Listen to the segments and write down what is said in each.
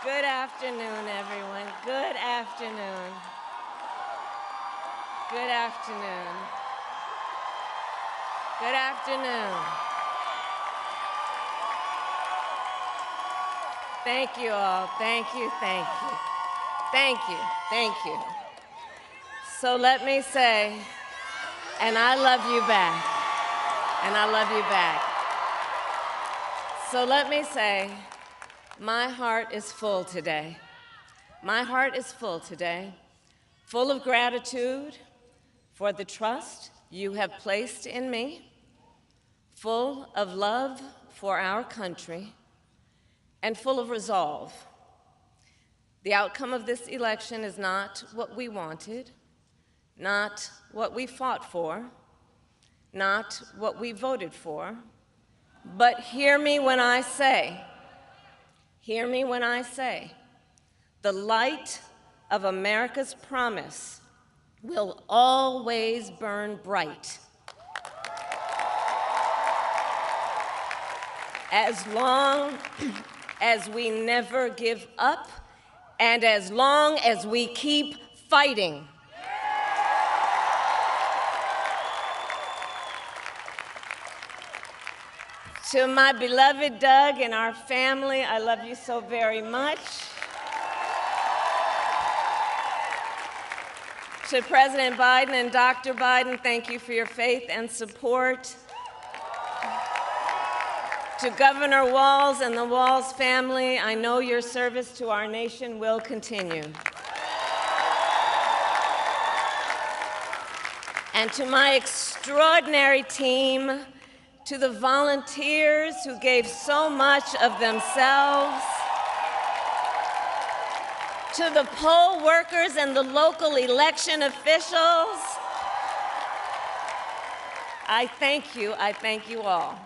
Good afternoon, everyone. Good afternoon. Good afternoon. Good afternoon. Thank you all. Thank you, thank you. Thank you, thank you. So let me say, and I love you back. And I love you back. So let me say, my heart is full today. My heart is full today, full of gratitude for the trust you have placed in me, full of love for our country, and full of resolve. The outcome of this election is not what we wanted, not what we fought for, not what we voted for, but hear me when I say, the light of America's promise will always burn bright. As long as we never give up, and as long as we keep fighting. To my beloved Doug and our family, I love you so very much. To President Biden and Dr. Biden, thank you for your faith and support. To Governor Walz and the Walz family, I know your service to our nation will continue. And to my extraordinary team, to the volunteers who gave so much of themselves, to the poll workers and the local election officials, I thank you all.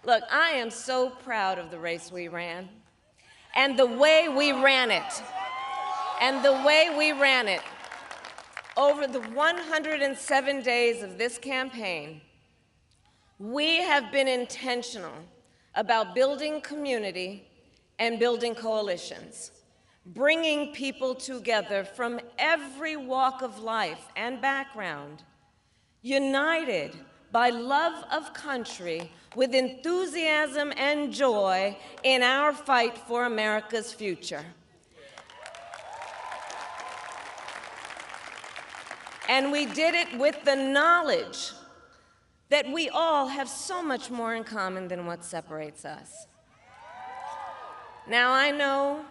Look, I am so proud of the race we ran, and the way we ran it, Over the 107 days of this campaign, we have been intentional about building community and building coalitions, bringing people together from every walk of life and background, united by love of country with enthusiasm and joy in our fight for America's future. And we did it with the knowledge that we all have so much more in common than what separates us. Now, I know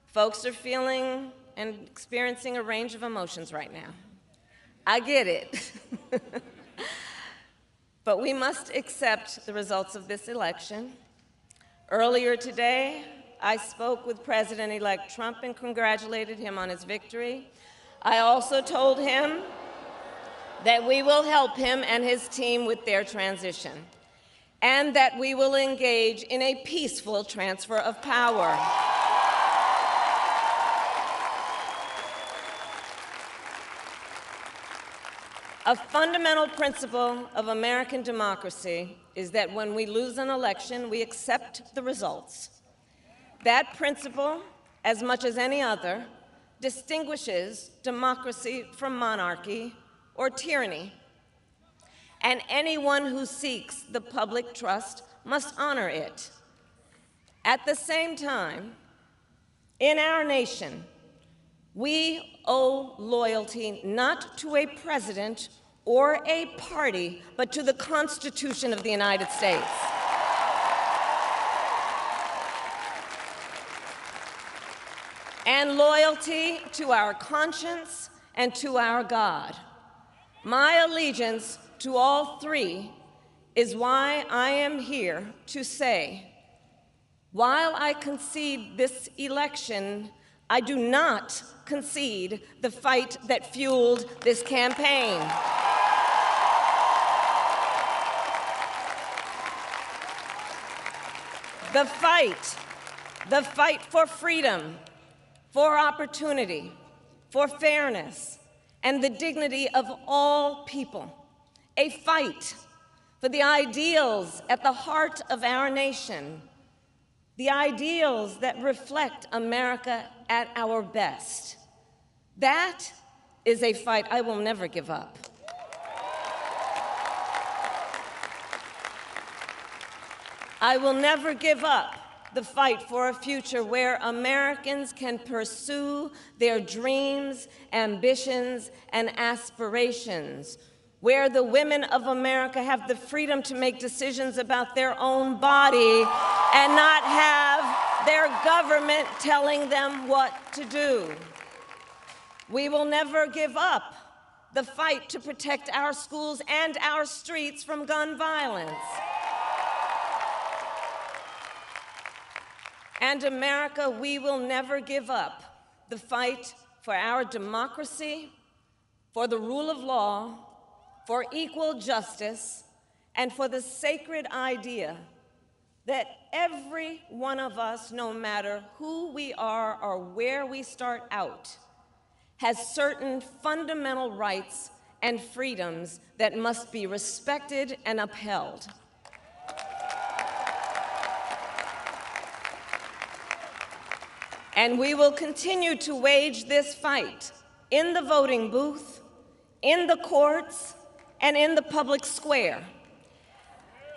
folks are feeling and experiencing a range of emotions right now. I get it. But we must accept the results of this election. Earlier today, I spoke with President-elect Trump and congratulated him on his victory. I also told him that we will help him and his team with their transition, and that we will engage in a peaceful transfer of power. A fundamental principle of American democracy is that when we lose an election, we accept the results. That principle, as much as any other, distinguishes democracy from monarchy or tyranny. And anyone who seeks the public trust must honor it. At the same time, in our nation, we owe loyalty not to a president or a party, but to the Constitution of the United States. And loyalty to our conscience and to our God. My allegiance to all three is why I am here to say, while I concede this election, I do not concede the fight that fueled this campaign. The fight for freedom, for opportunity, for fairness, and the dignity of all people. A fight for the ideals at the heart of our nation. the ideals that reflect America at our best. That is a fight I will never give up. I will never give up the fight for a future where Americans can pursue their dreams, ambitions, and aspirations, where the women of America have the freedom to make decisions about their own body and not have their government telling them what to do. We will never give up the fight to protect our schools and our streets from gun violence. And America, we will never give up the fight for our democracy, for the rule of law, for equal justice, and for the sacred idea that every one of us, no matter who we are or where we start out, has certain fundamental rights and freedoms that must be respected and upheld. And we will continue to wage this fight in the voting booth, in the courts, and in the public square.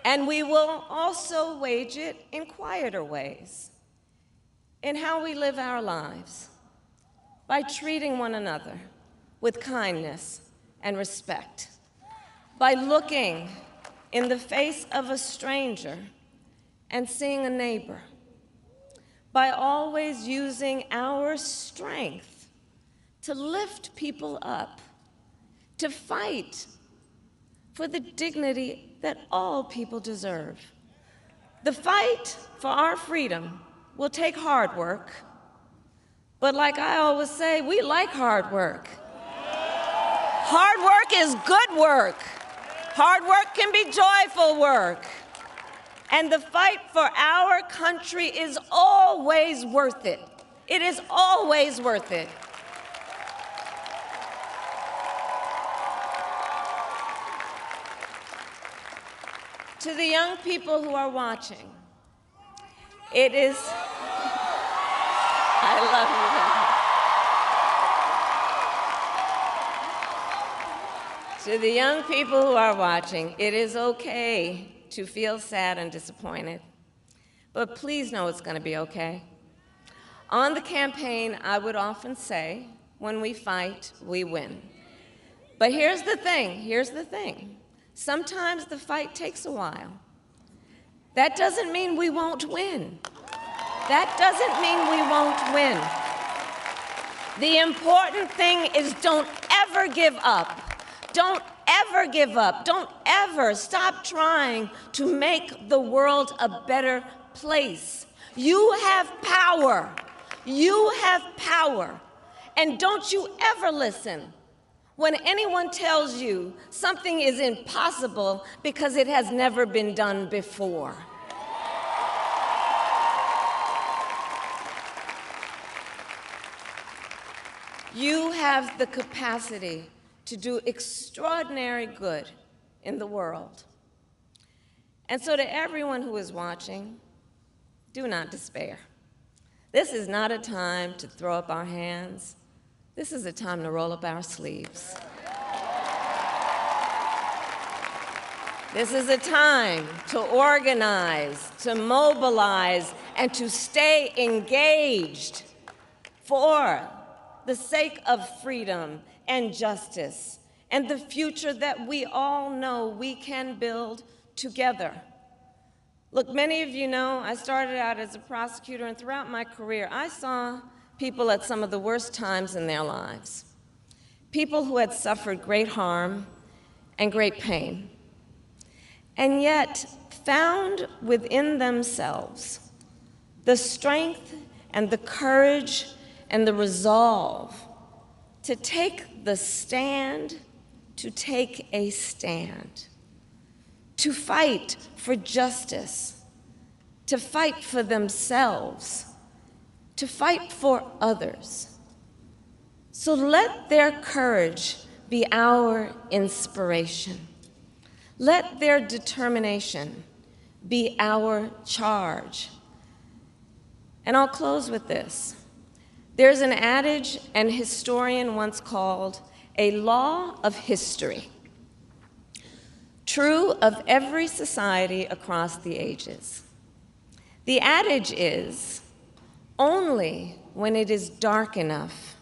And we will also wage it in quieter ways, in how we live our lives, by treating one another with kindness and respect, by looking in the face of a stranger and seeing a neighbor, by always using our strength to lift people up, to fight for the dignity that all people deserve. The fight for our freedom will take hard work, but like I always say, we like hard work. Hard work is good work. Hard work can be joyful work. And the fight for our country is always worth it. It is always worth it. To the young people who are watching, it is, I love you. To the young people who are watching, it is okay to feel sad and disappointed, but please know it's going to be okay. On the campaign, I would often say, when we fight, we win. But here's the thing. Sometimes the fight takes a while. That doesn't mean we won't win. That doesn't mean we won't win. The important thing is don't ever give up. Don't ever give up. Don't ever stop trying to make the world a better place. You have power. You have power. And don't you ever listen when anyone tells you something is impossible because it has never been done before. You have the capacity to do extraordinary good in the world. And so to everyone who is watching, do not despair. This is not a time to throw up our hands. This is a time to roll up our sleeves. This is a time to organize, to mobilize, and to stay engaged for the sake of freedom and justice, and the future that we all know we can build together. Look, many of you know I started out as a prosecutor, and throughout my career, I saw people at some of the worst times in their lives. People who had suffered great harm and great pain, and yet found within themselves the strength and the courage and the resolve to take the stand, to take a stand, to fight for justice, to fight for themselves, to fight for others. So let their courage be our inspiration. Let their determination be our charge. And I'll close with this. There's an adage an historian once called a law of history, true of every society across the ages. The adage is, only when it is dark enough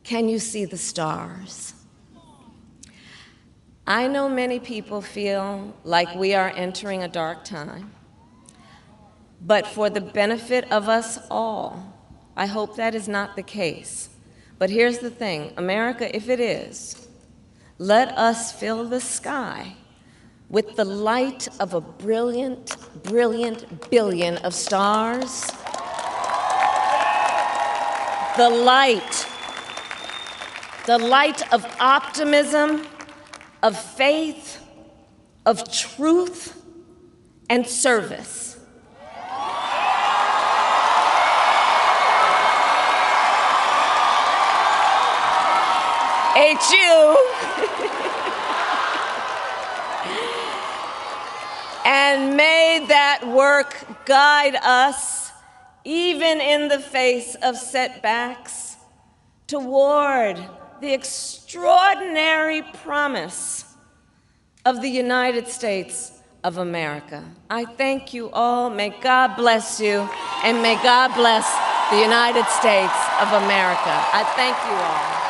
can you see the stars. I know many people feel like we are entering a dark time, but for the benefit of us all, I hope that is not the case. But here's the thing, America, if it is, let us fill the sky with the light of a brilliant, brilliant billion of stars. The light of optimism, of faith, of truth, and service. HU. And may that work guide us, even in the face of setbacks, toward the extraordinary promise of the United States of America. I thank you all. May God bless you, and may God bless the United States of America. I thank you all.